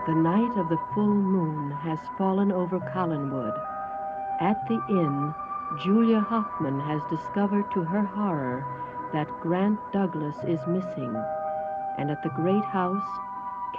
The night of the full moon has fallen over Collinwood. At the inn, Julia Hoffman has discovered to her horror that Grant Douglas is missing. And at the great house,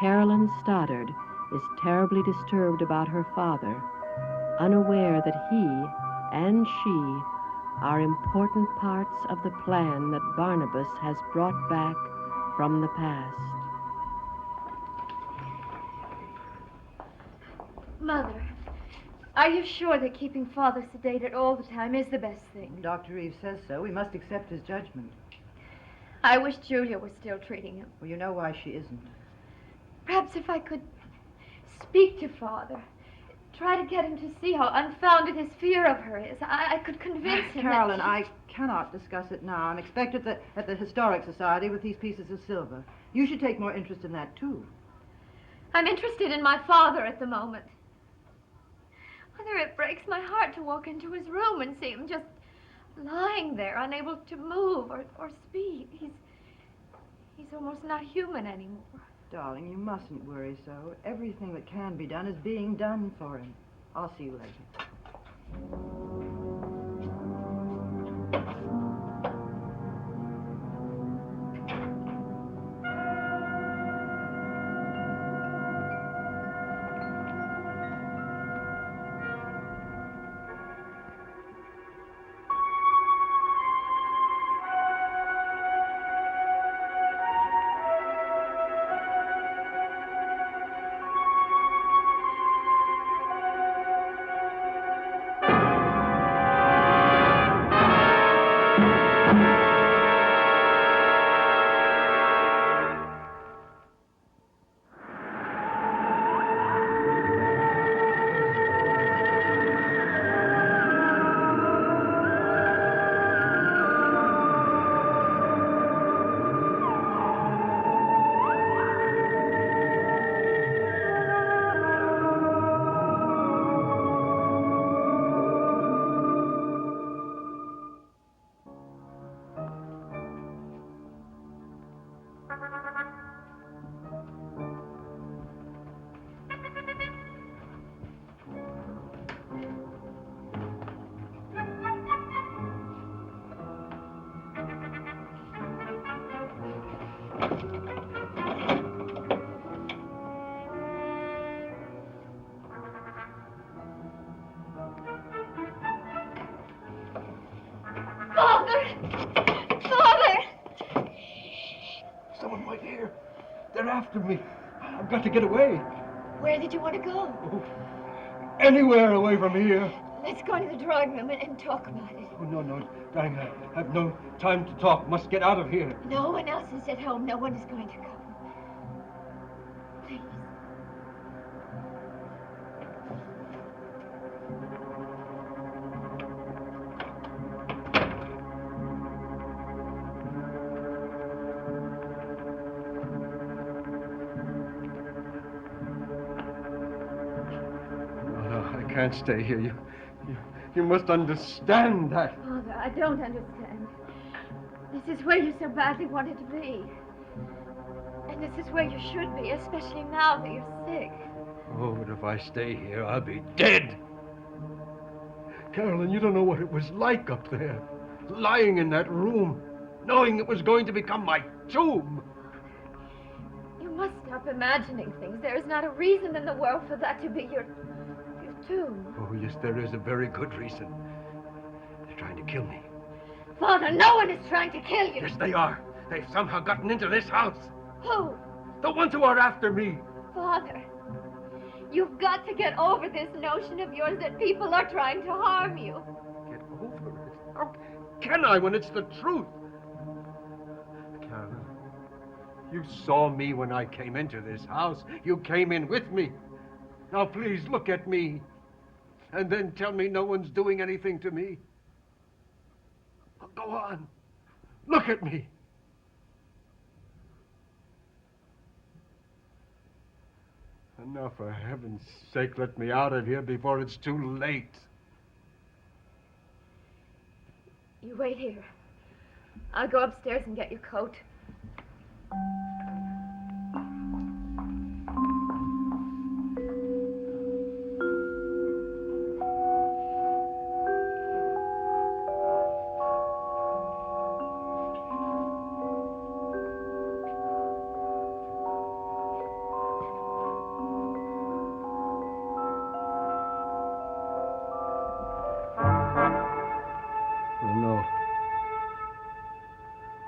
Carolyn Stoddard is terribly disturbed about her father, unaware that he and she are important parts of the plan that Barnabas has brought back from the past. Mother, are you sure that keeping Father sedated all the time is the best thing? Dr. Reeves says so. We must accept his judgment. I wish Julia were still treating him. Well, you know why she isn't. Perhaps if I could speak to Father, try to get him to see how unfounded his fear of her is, I could convince him Carolyn, that I cannot discuss it now. I'm expected at the Historic Society with these pieces of silver. You should take more interest in that, too. I'm interested in my father at the moment. Mother, it breaks my heart to walk into his room and see him just lying there, unable to move or speak. He's almost not human anymore. Darling, you mustn't worry so. Everything that can be done is being done for him. I'll see you later. They're after me. I've got to get away. Where did you want to go? Oh, anywhere away from here. Let's go into the drawing room and talk about it. Oh, no, darling, I have no time to talk. Must get out of here. No one else is at home. No one is going to come. Please. I can't stay here. You must understand that. Father, I don't understand. This is where you so badly wanted to be. And this is where you should be, especially now that you're sick. Oh, but if I stay here, I'll be dead. Carolyn, you don't know what it was like up there. Lying in that room, knowing it was going to become my tomb. You must stop imagining things. There is not a reason in the world for that to be your tomb. Oh, yes, there is a very good reason. They're trying to kill me. Father, no one is trying to kill you. Yes, they are. They've somehow gotten into this house. Who? The ones who are after me. Father, you've got to get over this notion of yours that people are trying to harm you. Get over it? How can I when it's the truth? Carolyn, you saw me when I came into this house. You came in with me. Now, please, look at me. And then tell me no one's doing anything to me. Go on. Look at me. And now, for heaven's sake, let me out of here before it's too late. You wait here. I'll go upstairs and get your coat.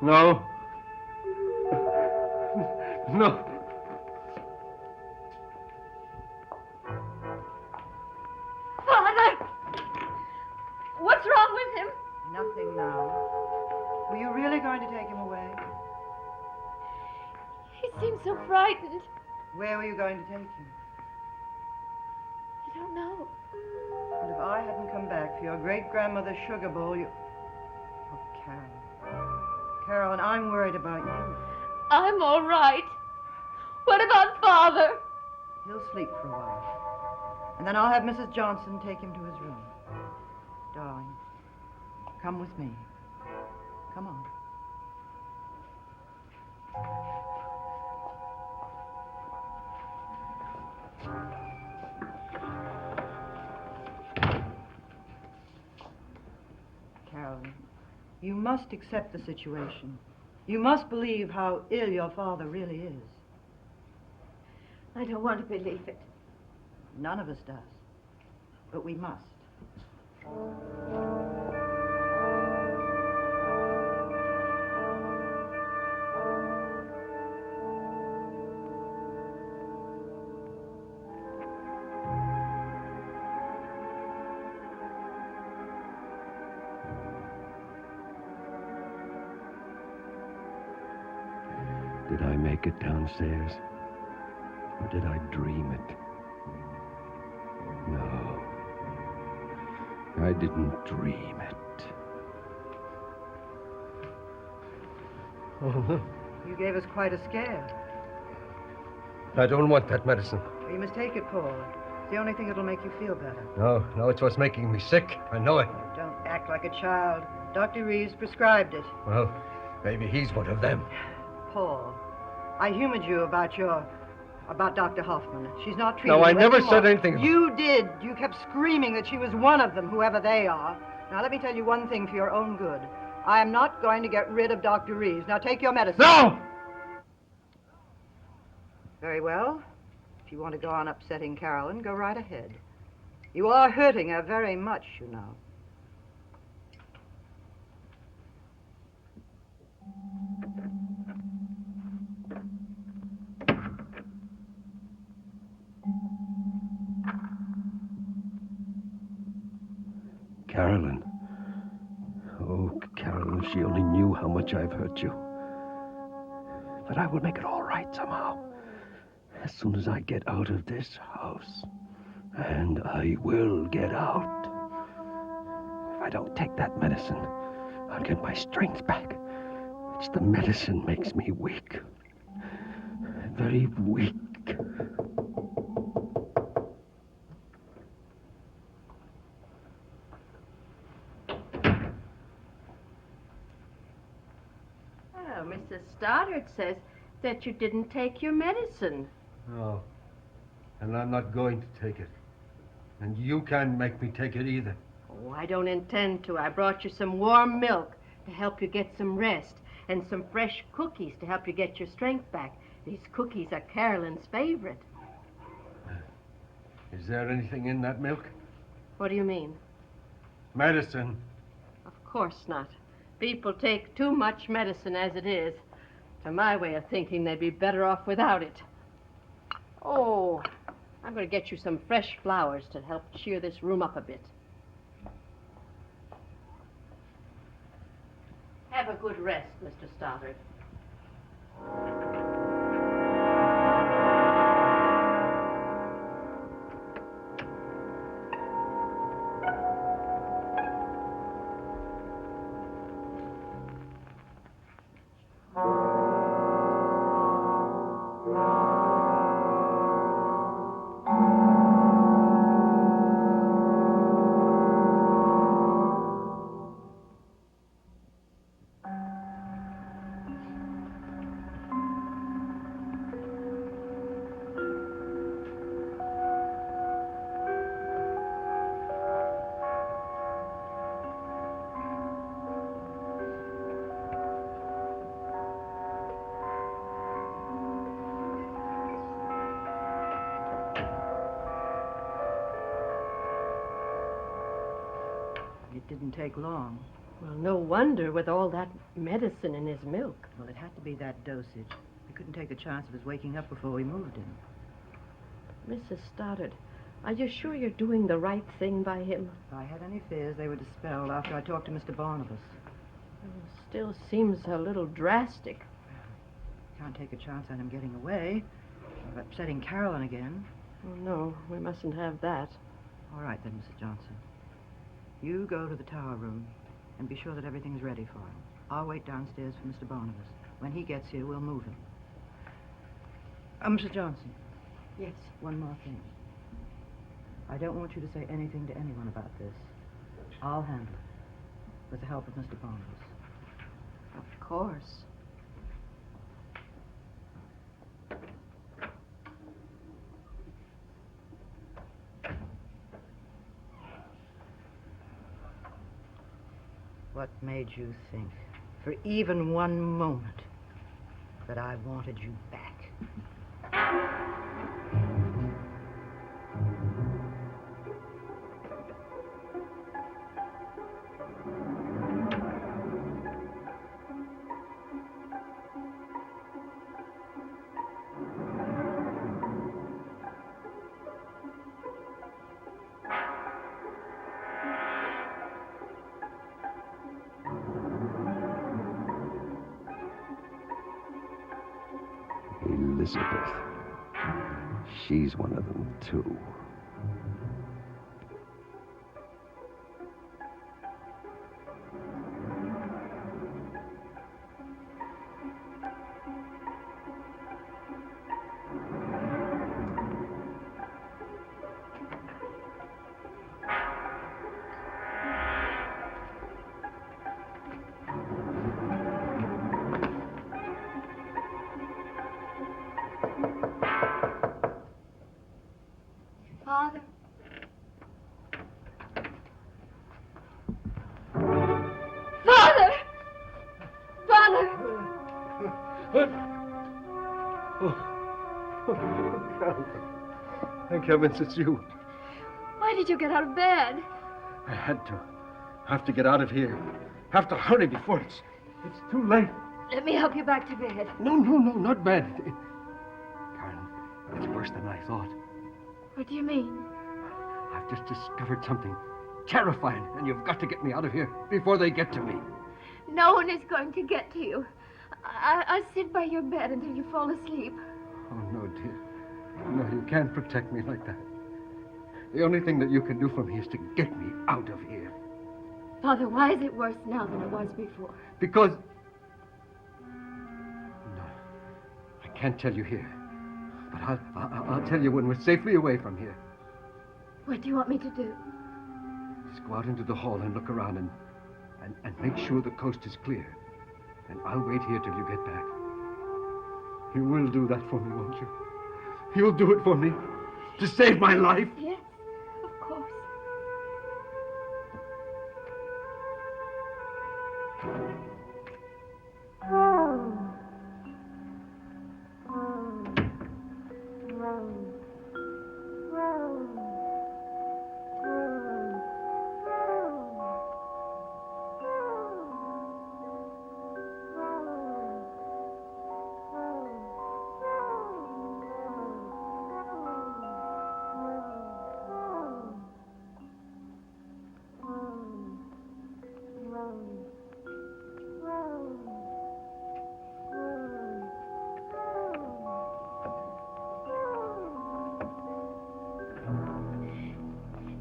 No. No. Father! What's wrong with him? Nothing now. Were you really going to take him away? He seems so frightened. Where were you going to take him? I don't know. And if I hadn't come back for your great-grandmother's sugar bowl, you... Oh, Carolyn. Carolyn, I'm worried about you. I'm all right. What about Father? He'll sleep for a while. And then I'll have Mrs. Johnson take him to his room. Darling, come with me. Come on. Carolyn, you must accept the situation. You must believe how ill your father really is. I don't want to believe it. None of us does. But we must. Did I make it downstairs? Or did I dream it? No. I didn't dream it. Oh, no. You gave us quite a scare. I don't want that medicine. You must take it, Paul. It's the only thing that'll make you feel better. No, it's what's making me sick. I know it. Don't act like a child. Dr. Reeves prescribed it. Well, maybe he's one of them. Paul, I humored you about Dr. Hoffman. She's not treating No, you I never anymore. said anything. You did. You kept screaming that she was one of them, whoever they are. Now, let me tell you one thing for your own good. I am not going to get rid of Dr. Reeves. Now, take your medicine. No! Very well. If you want to go on upsetting Carolyn, go right ahead. You are hurting her very much, you know. Carolyn. Oh, Carolyn, if she only knew how much I've hurt you. But I will make it all right somehow. As soon as I get out of this house. And I will get out. If I don't take that medicine, I'll get my strength back. It's the medicine makes me weak. Very weak. Oh, Mrs. Stoddard says that you didn't take your medicine. No. And I'm not going to take it. And you can't make me take it either. Oh, I don't intend to. I brought you some warm milk to help you get some rest, and some fresh cookies to help you get your strength back. These cookies are Carolyn's favorite. Is there anything in that milk? What do you mean? Medicine. Of course not. People take too much medicine as it is. To my way of thinking, they'd be better off without it. Oh, I'm going to get you some fresh flowers to help cheer this room up a bit. Have a good rest, Mr. Stoddard. It didn't take long. Well, no wonder with all that medicine in his milk. Well, it had to be that dosage. We couldn't take the chance of his waking up before we moved him. Mrs. Stoddard, are you sure you're doing the right thing by him? If I had any fears, they were dispelled after I talked to Mr. Barnabas. Still seems a little drastic. Can't take a chance on him getting away, or upsetting Carolyn again. Oh, no, we mustn't have that. All right, then, Mrs. Johnson. You go to the tower room and be sure that everything's ready for him. I'll wait downstairs for Mr. Barnabas. When he gets here, we'll move him. Mrs. Johnson. Yes. One more thing. I don't want you to say anything to anyone about this. I'll handle it, with the help of Mr. Barnabas. Of course. What made you think, for even one moment, that I wanted you back? Elizabeth. She's one of them, too. Father. Father! Father! Thank heavens it's you. Why did you get out of bed? I had to. Have to get out of here. Have to hurry before it's too late. Let me help you back to bed. No, not bad. Karen, it's worse than I thought. What do you mean? I've just discovered something terrifying, and you've got to get me out of here before they get to me. No one is going to get to you. I'll sit by your bed until you fall asleep. Oh, no, dear. No, you can't protect me like that. The only thing that you can do for me is to get me out of here. Father, why is it worse now than it was before? Because... No, I can't tell you here. But I'll tell you when we're safely away from here. What do you want me to do? Just go out into the hall and look around and make sure the coast is clear. And I'll wait here till you get back. You will do that for me, won't you? You'll do it for me? To save my life? Yes, of course.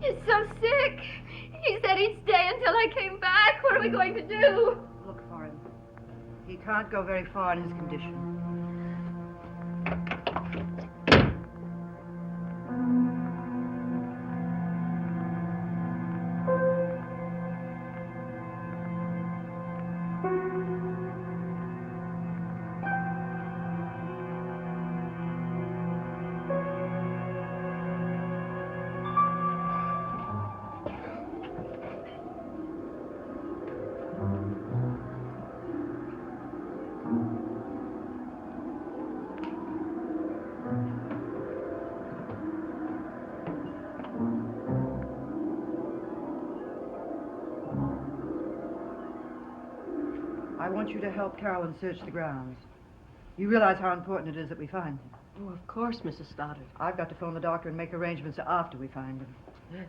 He's so sick. He said he'd stay until I came back. What are we going to do? Look for him. He can't go very far in his condition. want you to help Carolyn search the grounds. You realize how important it is that we find him. Oh, of course, Mrs. Stoddard. I've got to phone the doctor and make arrangements after we find him. Yes.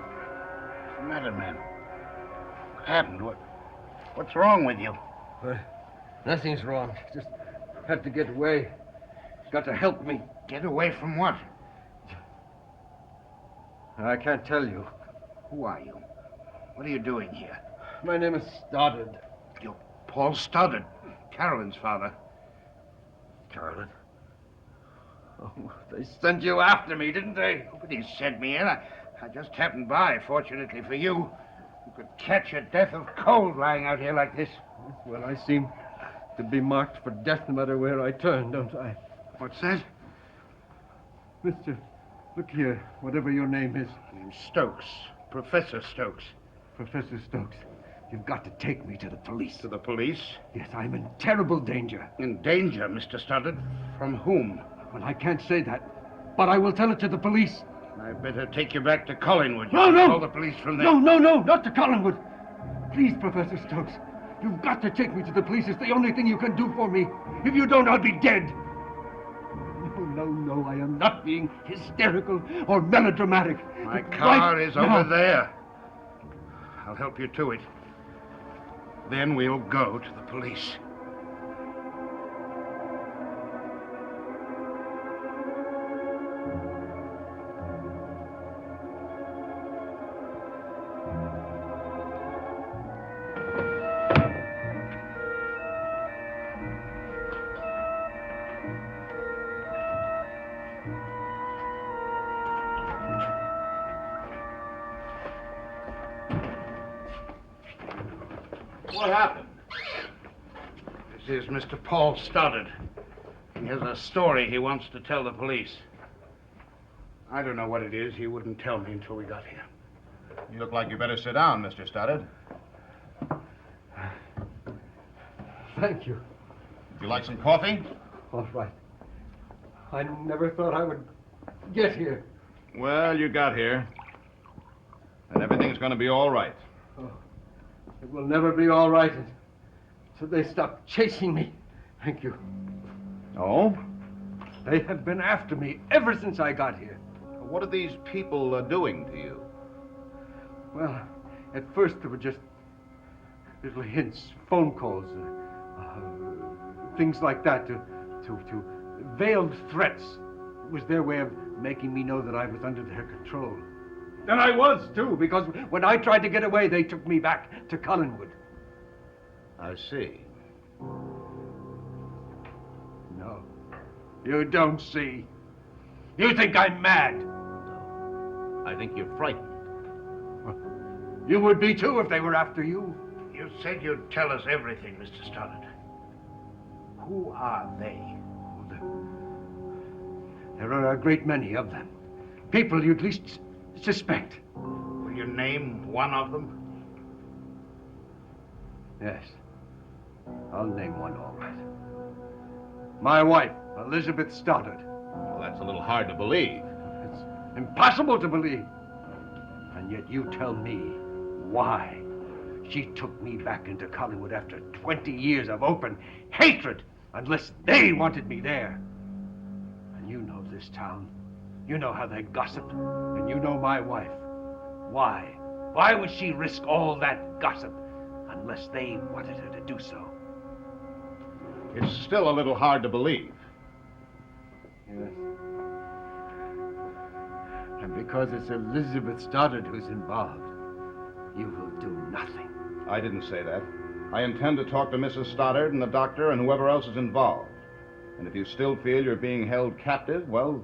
What's the matter, man? What happened? What's wrong with you? Nothing's wrong. Just had to get away. Got to help me. Get away from what? I can't tell you. Who are you? What are you doing here? My name is Stoddard. You're Paul Stoddard, Carolyn's father. Carolyn? Oh, they sent you after me, didn't they? Nobody sent me in. I just happened by, fortunately for you. You could catch a death of cold lying out here like this. Well, I seem to be marked for death no matter where I turn, don't I? What's that? Mister, look here, whatever your name is. My name's Stokes. Professor Stokes. Professor Stokes, you've got to take me to the police. To the police? Yes, I'm in terrible danger. In danger, Mr. Stoddard? From whom? Well, I can't say that, but I will tell it to the police. I better take you back to Collingwood. No, You no! Call the police from there. No, not to Collingwood. Please, Professor Stokes, you've got to take me to the police. It's the only thing you can do for me. If you don't, I'll be dead. No, I am not being hysterical or melodramatic. My But car right is now- over there. I'll help you to it. Then we'll go to the police. What happened? This is Mr. Paul Stoddard. He has a story he wants to tell the police. I don't know what it is. He wouldn't tell me until we got here. You look like you better sit down, Mr. Stoddard. Thank you. Would you like some coffee? All right. I never thought I would get here. Well, you got here. And everything's going to be all right. Oh, it will never be all right until they stop chasing me. Thank you. Oh? They have been after me ever since I got here. What are these people doing to you? Well, at first there were just little hints, phone calls, things like that to veiled threats. It was their way of making me know that I was under their control. And I was, too, because when I tried to get away, they took me back to Collinwood. I see. No, you don't see. You think I'm mad. I think you're frightened. You would be, too, if they were after you. You said you'd tell us everything, Mr. Stoddard. Who are they? There are a great many of them. People you'd least suspect. Will you name one of them? Yes. I'll name one all right. My wife, Elizabeth Stoddard. Well, that's a little hard to believe. It's impossible to believe. And yet you tell me why she took me back into Collinwood after 20 years of open hatred, unless they wanted me there. And you know this town. You know how they gossip. And you know my wife. Why? Why would she risk all that gossip unless they wanted her to do so? It's still a little hard to believe. Yes. And because it's Elizabeth Stoddard who's involved, you will do nothing. I didn't say that. I intend to talk to Mrs. Stoddard and the doctor and whoever else is involved. And if you still feel you're being held captive, well,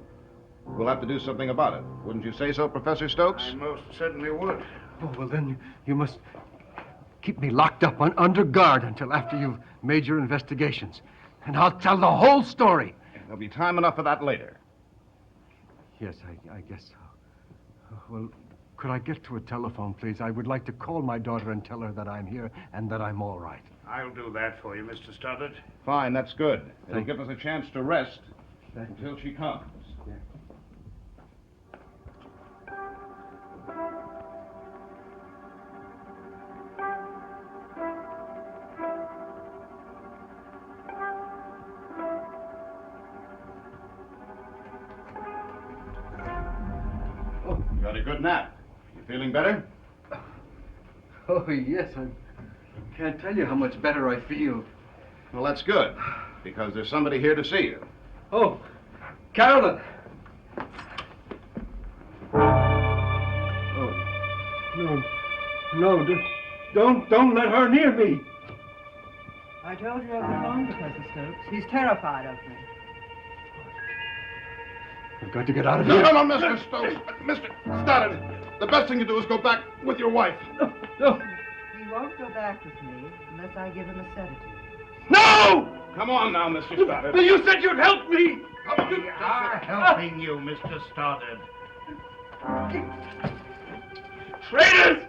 we'll have to do something about it. Wouldn't you say so, Professor Stokes? I most certainly would. Oh, well, then you must keep me locked up under guard until after you've made your investigations. And I'll tell the whole story. There'll be time enough for that later. Yes, I guess so. Well, could I get to a telephone, please? I would like to call my daughter and tell her that I'm here and that I'm all right. I'll do that for you, Mr. Stoddard. Fine, that's good. It'll Thank give us a chance to rest Thank you. until she comes. You got a good nap. You feeling better? Oh, yes. I can't tell you how much better I feel. Well, that's good, because there's somebody here to see you. Oh, Carolyn! Oh, no, don't let her near me. I told you over the phone, Professor Stokes. He's terrified of me. I've got to get out of No, here. no, Mr. Stokes. Mr. Stoddard, the best thing to do is go back with your wife. No! He won't go back with me unless I give him a sedative. No! Come on now, Mr. Stoddard. You said you'd help me! We are helping you, Mr. Stoddard. Traitors!